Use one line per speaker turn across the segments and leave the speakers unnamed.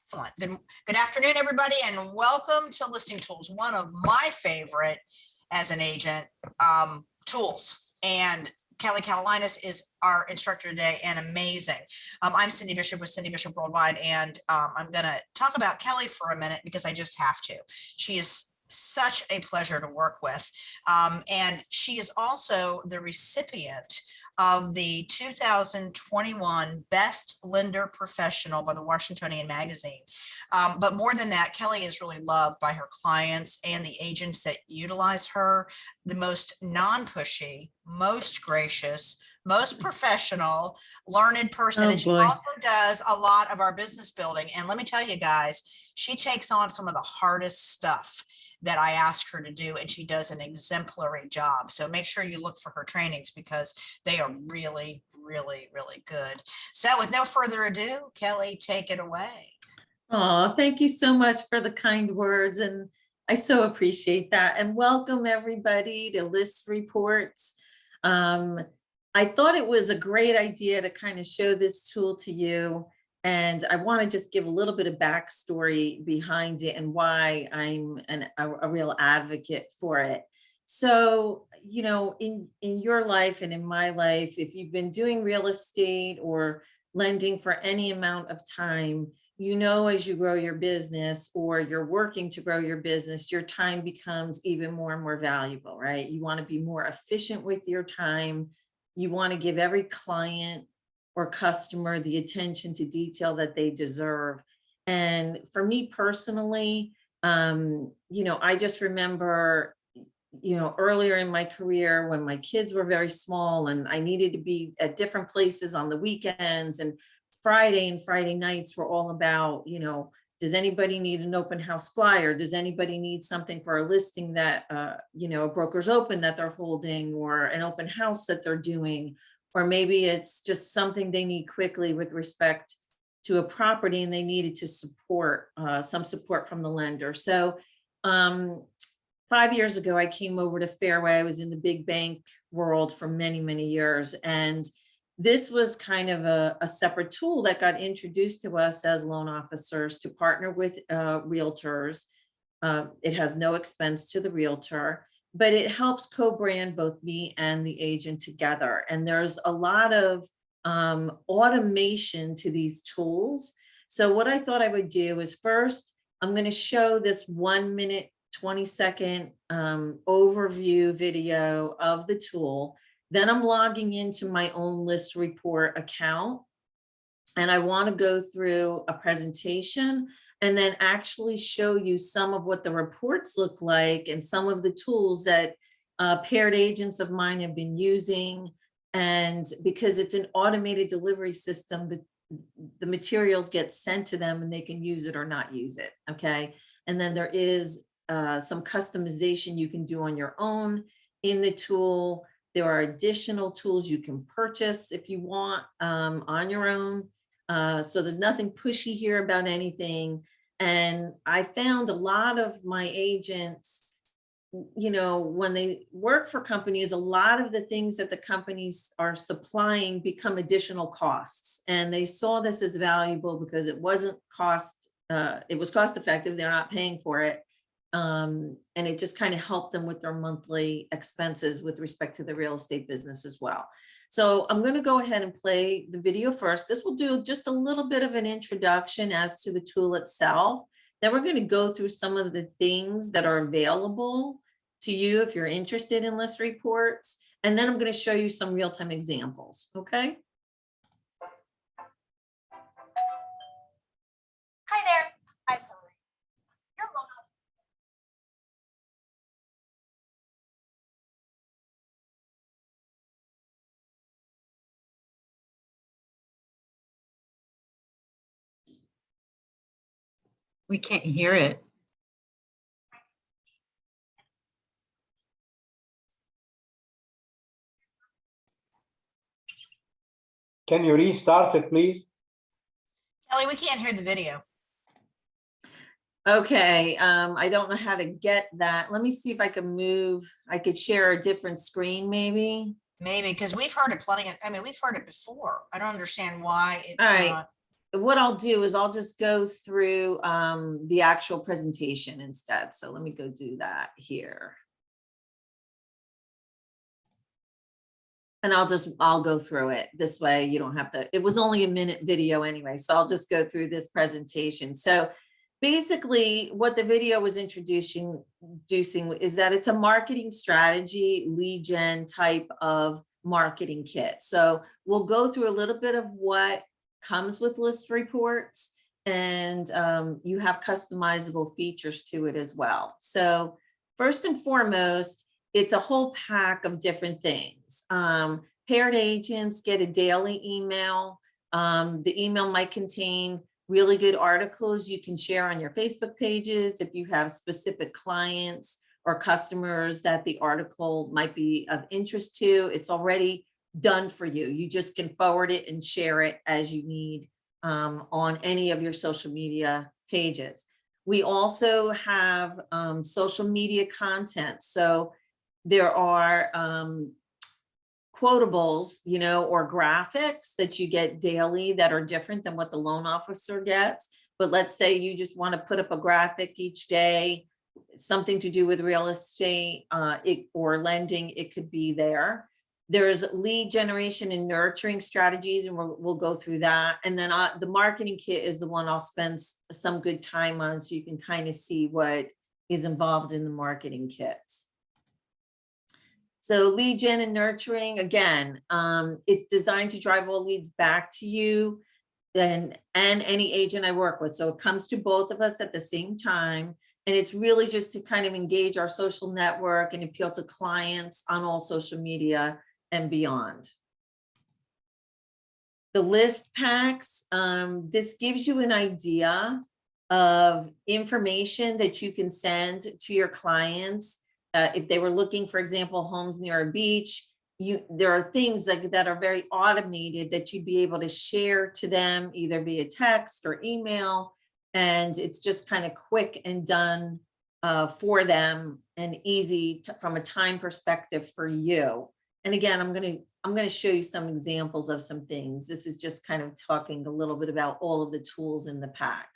Excellent. Good afternoon, everybody, and welcome to Listing Tools, one of my favorite as an agent tools. And Kelly Katalinas is our instructor today, and amazing. I'm Cindy Bishop with Cindy Bishop Worldwide, and I'm going to talk about Kelly for a minute because I just have to. She is such a pleasure to work with, and she is also the recipient of the 2021 Best Lender Professional by the Washingtonian Magazine. But more than that, Kelly is really loved by her clients and the agents that utilize her. The most non-pushy, most gracious, most professional, learned person. And she also does a lot of our business building. And let me tell you guys, she takes on some of the hardest stuff that I ask her to do, and she does an exemplary job. So make sure you look for her trainings because they are really, really, really good. So with no further ado, Kelly, take it away.
Oh, thank you so much for the kind words. And I so appreciate that. And welcome everybody to List Reports. I thought it was a great idea to kind of show this tool to you. And I want to just give a little bit of backstory behind it and why I'm a real advocate for it. So, you know, in your life and in my life, if you've been doing real estate or lending for any amount of time, you know, as you grow your business or you're working to grow your business, your time becomes even more and more valuable, right? You want to be more efficient with your time. You want to give every client or customer the attention to detail that they deserve. And for me personally, you know, I just remember, you know, earlier in my career when my kids were very small and I needed to be at different places on the weekends, and Friday and Friday nights were all about, you know, does anybody need an open house flyer? Does anybody need something for a listing that, you know, a broker's open that they're holding, or an open house that they're doing? Or maybe it's just something they need quickly with respect to a property and they needed to support, some support from the lender. So 5 years ago, I came over to Fairway. I was in the big bank world for many, many years. And this was kind of a separate tool that got introduced to us as loan officers to partner with realtors. It has no expense to the realtor, but it helps co-brand both me and the agent together. And there's a lot of automation to these tools. So what I thought I would do is first, I'm going to show this 1 minute, 20-second overview video of the tool. Then I'm logging into my own List Report account. And I want to go through a presentation and then actually show you some of what the reports look like and some of the tools that paired agents of mine have been using. And because it's an automated delivery system, the materials get sent to them and they can use it or not use it, okay? And then there is some customization you can do on your own in the tool. There are additional tools you can purchase if you want on your own. So there's nothing pushy here about anything. And I found a lot of my agents, you know, when they work for companies, a lot of the things that the companies are supplying become additional costs. And they saw this as valuable because it wasn't it was cost effective. They're not paying for it. And it just kind of helped them with their monthly expenses with respect to the real estate business as well. So I'm going to go ahead and play the video first. This will do just a little bit of an introduction as to the tool itself. Then we're going to go through some of the things that are available to you if you're interested in List Reports. And then I'm going to show you some real-time examples. Okay.
Hi there. I'm Hillary. Your loan officer.
We can't hear it.
Can you restart it, please?
Kelly, we can't hear the video.
Okay, I don't know how to get that. Let me see if I can move. I could share a different screen, maybe.
Maybe, because we've heard it plenty. I mean, we've heard it before. I don't understand why it's
All right.
not.
what I'll do is I'll just go through the actual presentation instead. So let me go do that here. And I'll go through it this way. You don't have to, it was only a minute video anyway, so I'll just go through this presentation. So basically what the video was introducing is that it's a marketing strategy, lead gen type of marketing kit. So we'll go through a little bit of what comes with list reports, and you have customizable features to it as well. So first and foremost, it's a whole pack of different things. Paired agents get a daily email. The email might contain really good articles you can share on your Facebook pages if you have specific clients or customers that the article might be of interest to. It's already done for you. You just can forward it and share it as you need on any of your social media pages. We also have social media content. So there are quotables, you know, or graphics that you get daily that are different than what the loan officer gets. But let's say you just want to put up a graphic each day, something to do with real estate or lending, it could be there. There's lead generation and nurturing strategies, and we'll go through that. And then the marketing kit is the one I'll spend some good time on, so you can kind of see what is involved in the marketing kits. So lead gen and nurturing, again, it's designed to drive all leads back to you and any agent I work with. So it comes to both of us at the same time. And it's really just to kind of engage our social network and appeal to clients on all social media and beyond. The list packs, this gives you an idea of information that you can send to your clients. If they were looking, for example, homes near a beach, there are things that are very automated that you'd be able to share to them either via text or email. And it's just kind of quick and done for them and easy from a time perspective for you. And again, I'm going to show you some examples of some things. This is just kind of talking a little bit about all of the tools in the pack.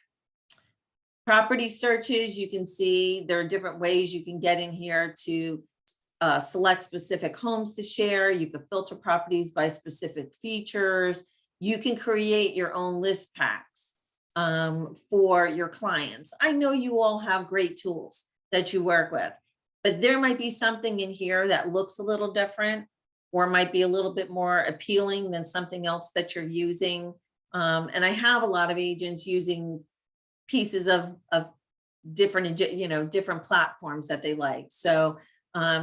Property searches, you can see there are different ways you can get in here to select specific homes to share. You can filter properties by specific features. You can create your own list packs for your clients. I know you all have great tools that you work with, but there might be something in here that looks a little different or might be a little bit more appealing than something else that you're using. And I have a lot of agents using pieces of different, you know, different platforms that they like. So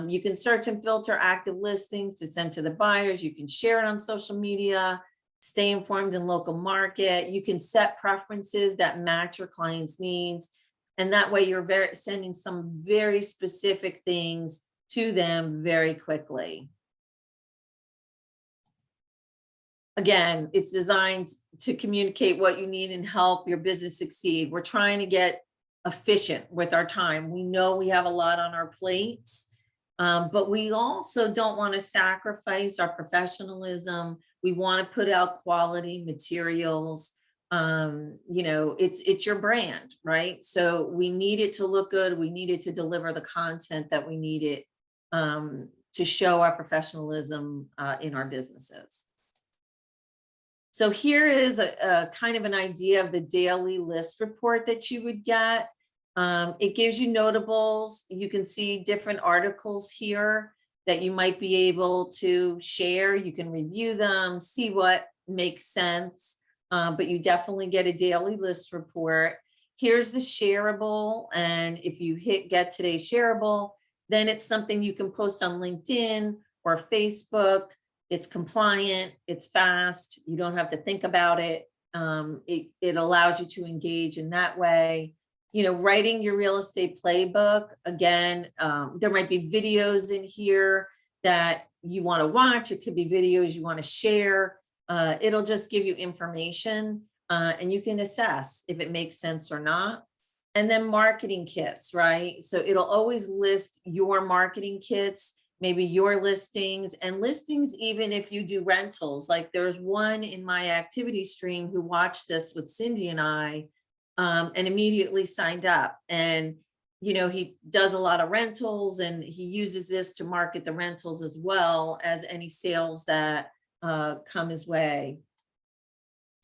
you can search and filter active listings to send to the buyers. You can share it on social media, stay informed in local market. You can set preferences that match your client's needs. And that way you're sending some very specific things to them very quickly. Again, it's designed to communicate what you need and help your business succeed. We're trying to get efficient with our time. We know we have a lot on our plates, but we also don't want to sacrifice our professionalism. We want to put out quality materials. You know, it's your brand, right? So we need it to look good. We need it to deliver the content that we need it to show our professionalism in our businesses. So here is a kind of an idea of the daily list report that you would get. It gives you notables. You can see different articles here that you might be able to share. You can review them, see what makes sense, but you definitely get a daily list report. Here's the shareable. And if you hit get today shareable, then it's something you can post on LinkedIn or Facebook. It's compliant, it's fast, you don't have to think about it. It allows you to engage in that way. You know, writing your real estate playbook, again, there might be videos in here that you want to watch. It could be videos you want to share. It'll just give you information and you can assess if it makes sense or not. And then marketing kits, right? So it'll always list your marketing kits maybe your listings and listings, even if you do rentals. Like there's one in my activity stream who watched this with Cindy and I, and immediately signed up. And, you know, he does a lot of rentals and he uses this to market the rentals as well as any sales that come his way.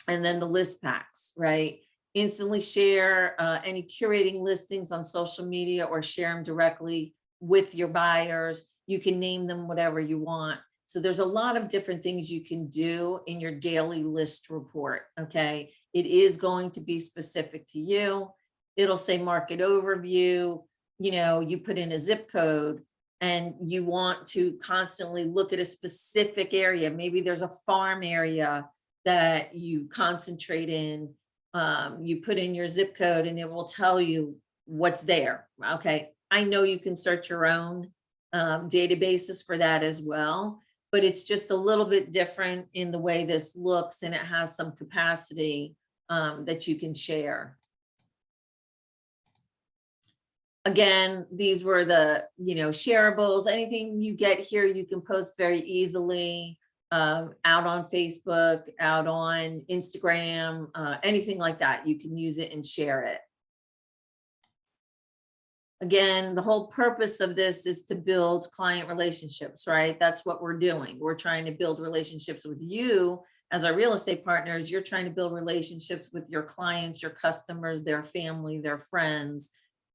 And then the list packs, right? Instantly share any curating listings on social media or share them directly with your buyers. You can name them whatever you want. So there's a lot of different things you can do in your daily list report, okay? It is going to be specific to you. It'll say market overview, you know, you put in a zip code and you want to constantly look at a specific area. Maybe there's a farm area that you concentrate in. You put in your zip code and it will tell you what's there, okay? I know you can search your own databases for that as well, but it's just a little bit different in the way this looks, and it has some capacity that you can share. Again, these were the, you know, shareables. Anything you get here, you can post very easily out on Facebook, out on Instagram, anything like that. You can use it and share it. Again, the whole purpose of this is to build client relationships, right? That's what we're doing. We're trying to build relationships with you as our real estate partners. You're trying to build relationships with your clients, your customers, their family, their friends,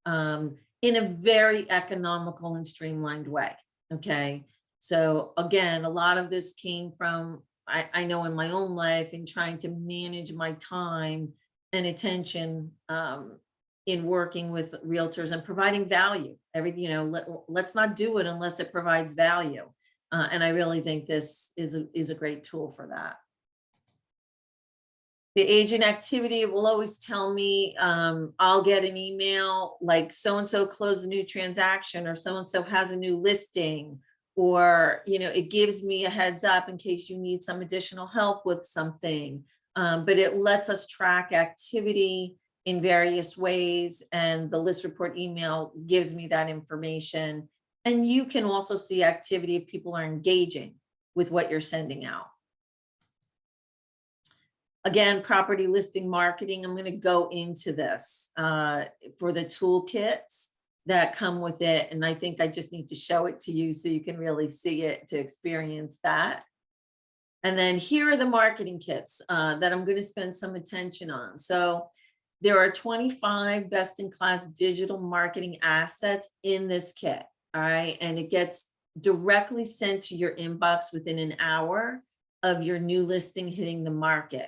in a very economical and streamlined way, okay? So again, a lot of this came from, I know in my own life, in trying to manage my time and attention in working with realtors and providing value. You know, let's not do it unless it provides value. And I really think this is a great tool for that. The agent activity will always tell me, I'll get an email like so-and-so closed a new transaction, or so-and-so has a new listing, or, you know, it gives me a heads up in case you need some additional help with something. But it lets us track activity in various ways, and the list report email gives me that information. And you can also see activity if people are engaging with what you're sending out. Again, property listing marketing, I'm going to go into this for the toolkits that come with it. And I think I just need to show it to you so you can really see it to experience that. And then here are the marketing kits that I'm going to spend some attention on. So there are 25 best-in-class digital marketing assets in this kit, all right? And it gets directly sent to your inbox within an hour of your new listing hitting the market.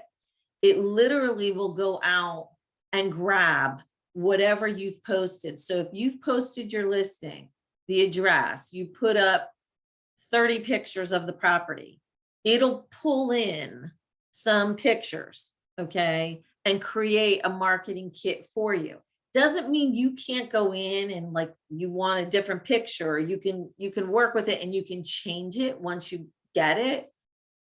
It literally will go out and grab whatever you've posted. So if you've posted your listing, the address, you put up 30 pictures of the property, it'll pull in some pictures, okay, and create a marketing kit for you. Doesn't mean you can't go in and like you want a different picture. You can work with it and you can change it once you get it.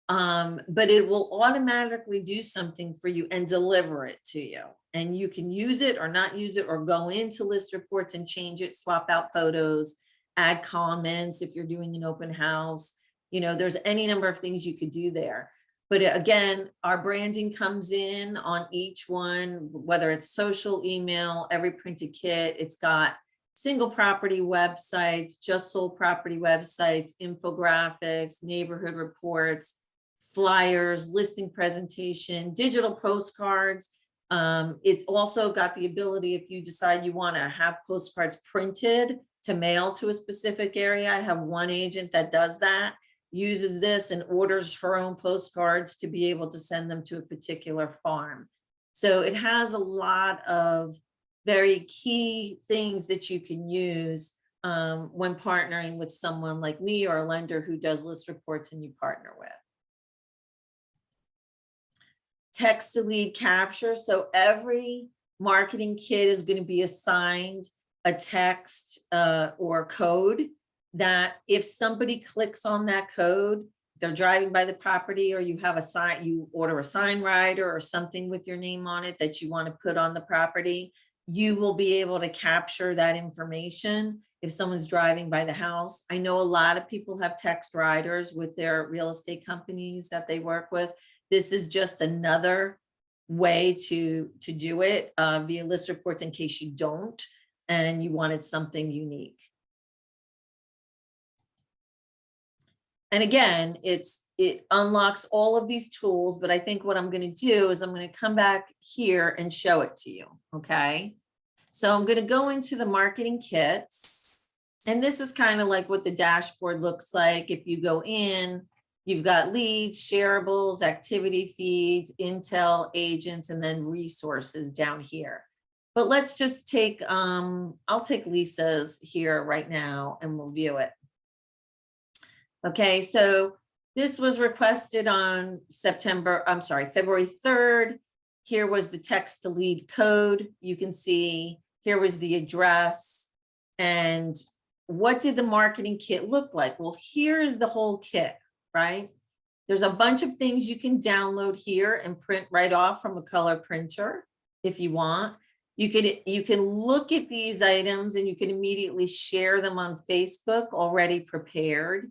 But it will automatically do something for you and deliver it to you. And you can use it or not use it, or go into list reports and change it, swap out photos, add comments if you're doing an open house. You know, there's any number of things you could do there. But again, our branding comes in on each one, whether it's social, email, every printed kit. It's got single property websites, just sold property websites, infographics, neighborhood reports, flyers, listing presentation, digital postcards. It's also got the ability, if you decide you want to have postcards printed to mail to a specific area. I have one agent that does that, uses this and orders her own postcards to be able to send them to a particular farm. So it has a lot of very key things that you can use when partnering with someone like me or a lender who does list reports and you partner with. Text to lead capture. So every marketing kit is going to be assigned a text or code that if somebody clicks on that code, they're driving by the property, or you have a sign, you order a sign rider or something with your name on it that you want to put on the property, you will be able to capture that information if someone's driving by the house. I know a lot of people have text riders with their real estate companies that they work with. This is just another way to do it via list reports in case you don't and you wanted something unique. And again, it unlocks all of these tools, but I think what I'm going to do is I'm going to come back here and show it to you. Okay. So I'm going to go into the marketing kits, and this is kind of like what the dashboard looks like. If you go in, you've got leads, shareables, activity feeds, intel, agents, and then resources down here. But let's just take, I'll take Lisa's here right now and we'll view it. Okay, so this was requested on February 3rd. Here was the text to lead code. You can see here was the address. And what did the marketing kit look like? Well, here's the whole kit, right? There's a bunch of things you can download here and print right off from a color printer if you want. You can look at these items and you can immediately share them on Facebook already prepared.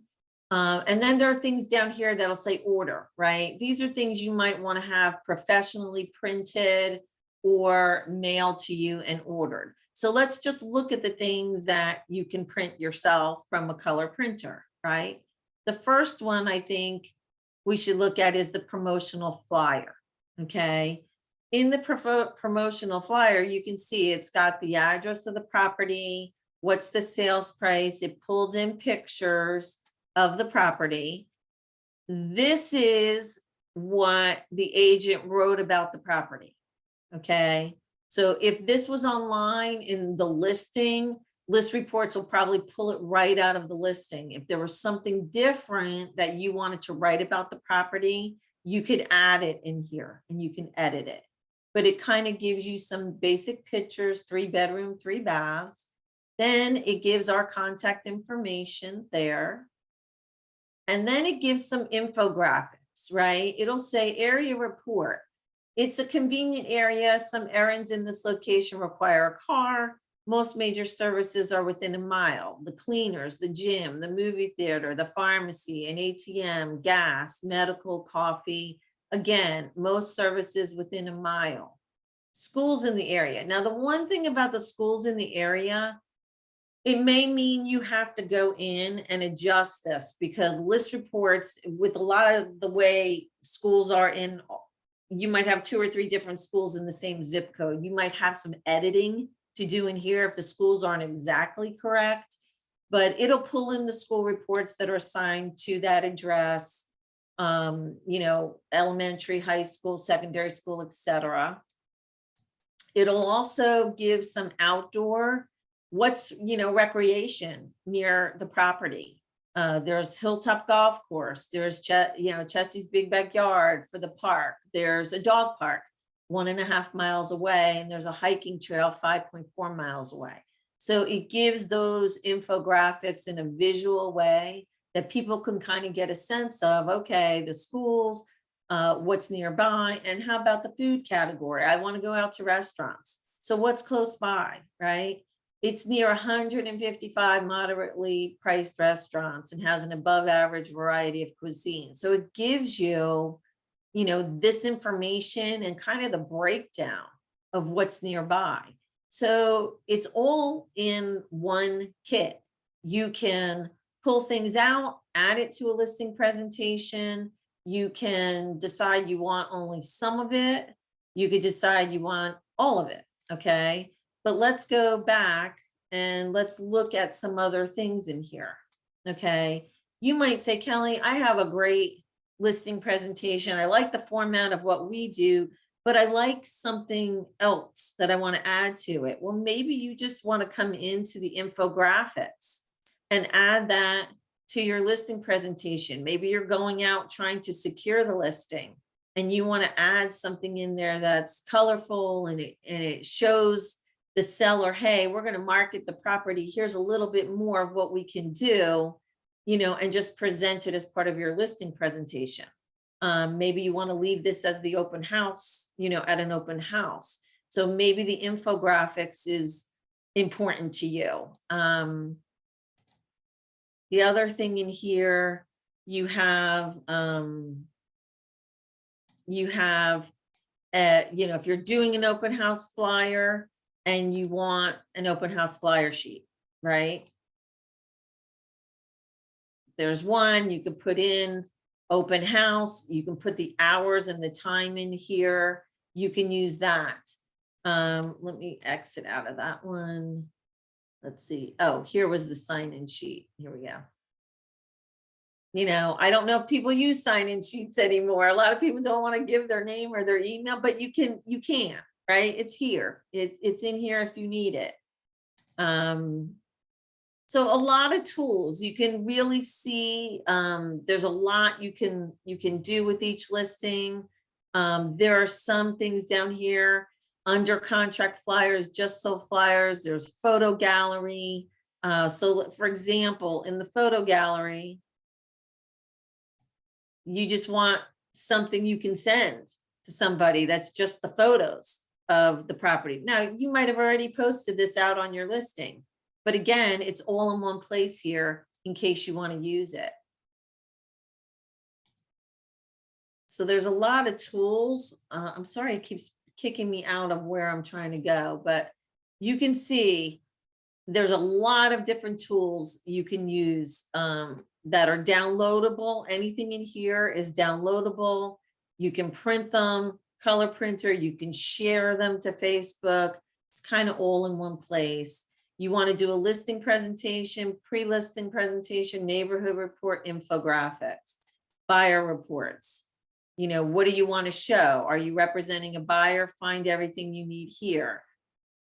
And then there are things down here that'll say order, right? These are things you might want to have professionally printed or mailed to you and ordered. So let's just look at the things that you can print yourself from a color printer, right? The first one I think we should look at is the promotional flyer, okay? In the promotional flyer, you can see it's got the address of the property, what's the sales price, it pulled in pictures of the property. This is what the agent wrote about the property, okay? So if this was online in the listing, list reports will probably pull it right out of the listing. If there was something different that you wanted to write about the property, you could add it in here and you can edit it. But it kind of gives you some basic pictures, 3-bedroom, 3 baths. Then it gives our contact information there. And then it gives some infographics, right? It'll say area report. It's a convenient area. Some errands in this location require a car. Most major services are within a mile. The cleaners, the gym, the movie theater, the pharmacy, an ATM, gas, medical, coffee. Again, most services within a mile. Schools in the area. Now, the one thing about the schools in the area, it may mean you have to go in and adjust this because list reports, with a lot of the way schools are in, you might have 2 or 3 different schools in the same zip code. You might have some editing to do in here if the schools aren't exactly correct, but it'll pull in the school reports that are assigned to that address, you know, elementary, high school, secondary school, etc. It'll also give some outdoor, what's, you know, recreation near the property. There's Hilltop Golf Course. There's, Chessie's Big Backyard for the park. There's a dog park 1.5 miles away, and there's a hiking trail 5.4 miles away. So it gives those infographics in a visual way that people can kind of get a sense of, okay, the schools, what's nearby, and how about the food category? I want to go out to restaurants. So what's close by, right? It's near 155 moderately priced restaurants and has an above average variety of cuisine. So it gives you, you know, this information and kind of the breakdown of what's nearby. So it's all in one kit. You can pull things out, add it to a listing presentation. You can decide you want only some of it. You could decide you want all of it, okay? But let's go back and let's look at some other things in here, okay? You might say, Kelly, I have a great listing presentation. I like the format of what we do, but I like something else that I want to add to it. Well, maybe you just want to come into the infographics and add that to your listing presentation. Maybe you're going out trying to secure the listing and you want to add something in there that's colorful and it shows the seller, hey, we're going to market the property. Here's a little bit more of what we can do, you know, and just present it as part of your listing presentation. Maybe you want to leave this as the open house, you know, at an open house. So maybe the infographics is important to you. The other thing in here, you have, you know, if you're doing an open house flyer and you want an open house flyer sheet, right? There's one, you can put in open house, you can put the hours and the time in here. You can use that. Let me exit out of that one. Let's see. Oh, here was the sign-in sheet. Here we go. You know, I don't know if people use sign-in sheets anymore. A lot of people don't want to give their name or their email, but you can, right? It's here. It's in here if you need it. So a lot of tools you can really see. There's a lot you can do with each listing. There are some things down here under contract flyers, just so flyers. There's photo gallery. So for example, in the photo gallery, you just want something you can send to somebody that's just the photos of the property. Now, you might have already posted this out on your listing, but again, it's all in one place here in case you want to use it. So there's a lot of tools. I'm sorry, it keeps kicking me out of where I'm trying to go, but you can see there's a lot of different tools you can use that are downloadable. Anything in here is downloadable. You can print them, color printer, you can share them to Facebook. It's kind of all in one place. You want to do a listing presentation, pre-listing presentation, neighborhood report, infographics, buyer reports. You know, what do you want to show? Are you representing a buyer? Find everything you need here.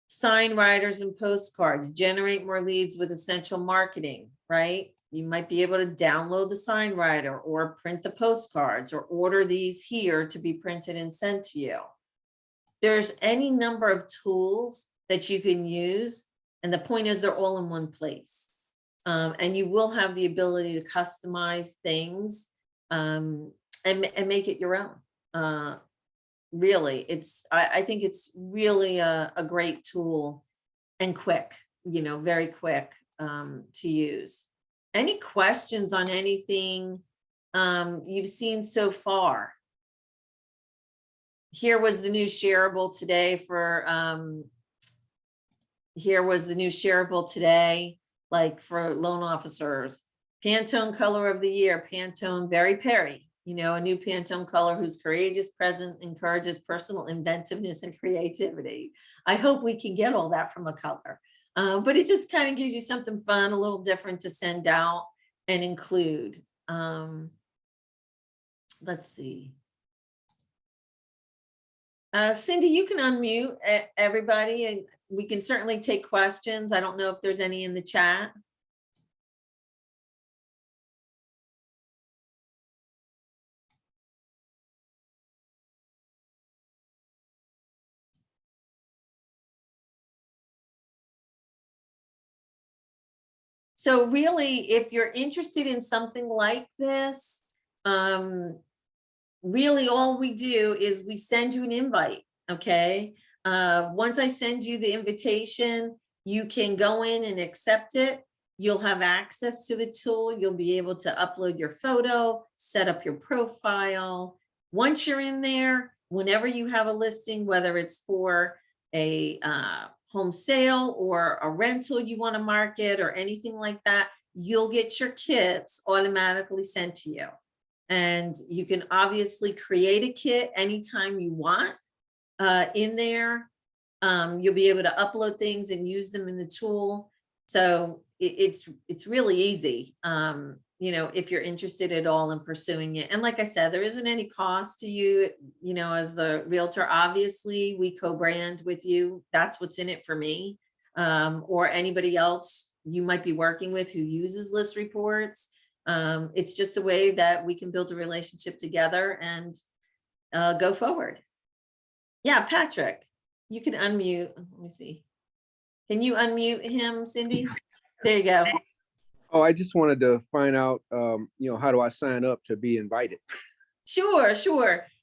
Sign writers and postcards, generate more leads with essential marketing, right? You might be able to download the sign writer or print the postcards or order these here to be printed and sent to you. There's any number of tools that you can use. And the point is they're all in one place. And you will have the ability to customize things and make it your own. Really, I think it's really a great tool and quick, you know, very quick to use. Any questions on anything you've seen so far? Here was the new shareable today for, here was the new shareable today, like for loan officers. Pantone color of the year, Pantone Very Perry. You know, a new Pantone color who's courageous, present, encourages personal inventiveness and creativity. I hope we can get all that from a color. But it just kind of gives you something fun, a little different to send out and include. Let's see. Cindy, you can unmute everybody and we can certainly take questions. I don't know if there's any in the chat. So really, if you're interested in something like this, really all we do is we send you an invite, okay? Once I send you the invitation, you can go in and accept it. You'll have access to the tool. You'll be able to upload your photo, set up your profile. Once you're in there, whenever you have a listing, whether it's for a home sale or a rental you want to market or anything like that, you'll get your kits automatically sent to you. And you can obviously create a kit anytime you want in there. You'll be able to upload things and use them in the tool. So it's really easy, you know, if you're interested at all in pursuing it. And like I said, there isn't any cost to you, you know, as the realtor. Obviously, we co-brand with you. That's what's in it for me, or anybody else you might be working with who uses list reports. It's just a way that we can build a relationship together and go forward. Yeah, Patrick, you can unmute. Let me see. Can you unmute him, Cindy? There you go.
Oh, I just wanted to find out, you know, how do I sign up to be invited?
Sure.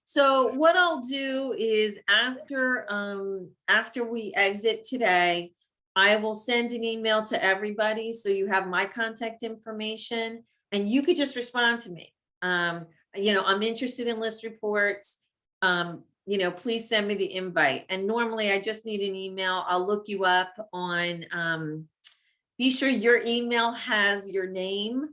So what I'll do is after we exit today, I will send an email to everybody, so you have my contact information, and you could just respond to me. I'm interested in list reports. Please send me the invite. And normally I just need an email. I'll look you up on, be sure your email has your name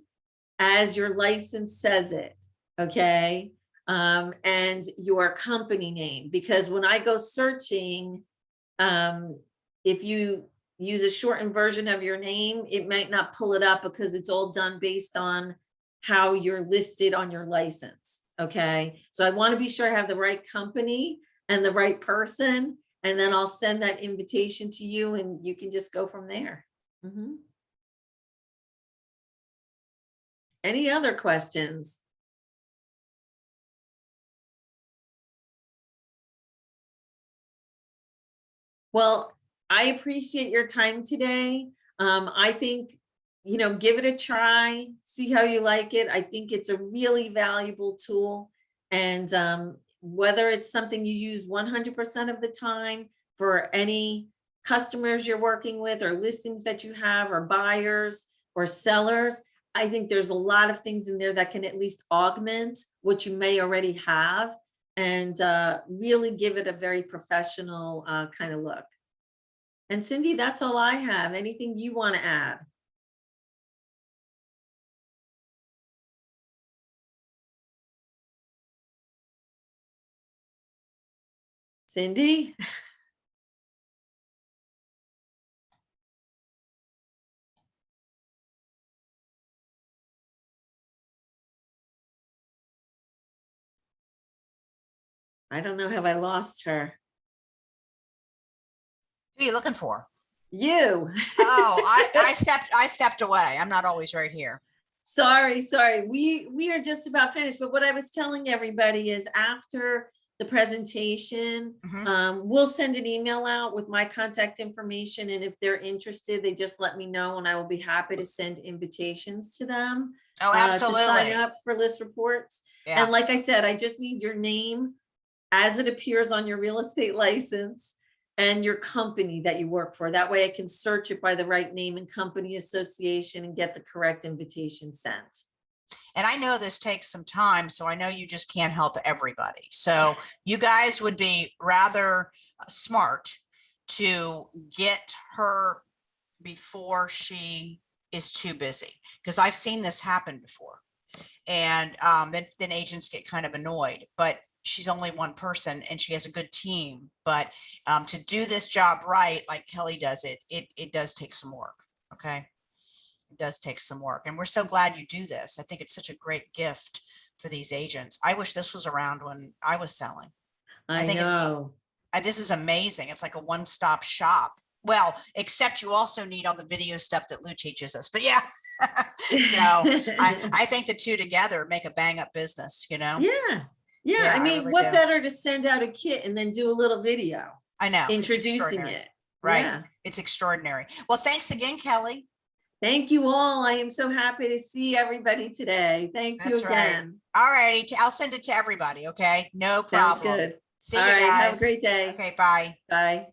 as your license says it, okay? And your company name, because when I go searching, if you use a shortened version of your name, it might not pull it up because it's all done based on how you're listed on your license, okay? So I want to be sure I have the right company and the right person, and then I'll send that invitation to you and you can just go from there. Mhm. Any other questions? Well, I appreciate your time today. I think, give it a try, see how you like it. I think it's a really valuable tool. And whether it's something you use 100% of the time for any customers you're working with or listings that you have or buyers or sellers, I think there's a lot of things in there that can at least augment what you may already have and really give it a very professional kind of look. And Cindy, that's all I have. Anything you want to add? Cindy? I don't know, have I lost her?
Who are you looking for?
You.
Oh, I stepped away. I'm not always right here.
Sorry. We are just about finished, but what I was telling everybody is after the presentation, we'll send an email out with my contact information, and if they're interested, they just let me know and I will be happy to send invitations to them.
Oh,
To
absolutely.
sign up for list reports.
Yeah.
And like I said, I just need your name as it appears on your real estate license and your company that you work for. That way I can search it by the right name and company association and get the correct invitation sent.
And I know this takes some time, so I know you just can't help everybody. So you guys would be rather smart to get her before she is too busy, because I've seen this happen before. And then agents get kind of annoyed, but she's only one person and she has a good team. But to do this job right, like Kelly does it does take some work. Okay. It does take some work. And we're so glad you do this. I think it's such a great gift for these agents. I wish this was around when I was selling.
I
think
know.
This is amazing. It's like a one-stop shop. Well, except you also need all the video stuff that Lou teaches us. But yeah, so I think the two together make a bang up business,
Yeah. I mean,
really
what
do.
better to send out a kit and then do a little video
I know.
introducing it.
Right.
Yeah.
It's extraordinary. Well, thanks again, Kelly.
Thank you all. I am so happy to see everybody today. Thank you
That's right.
again.
All righty. I'll send it to everybody. Okay. No
Sounds
problem.
good.
See
All
you
right.
guys.
Have a great day.
Okay. Bye.
Bye.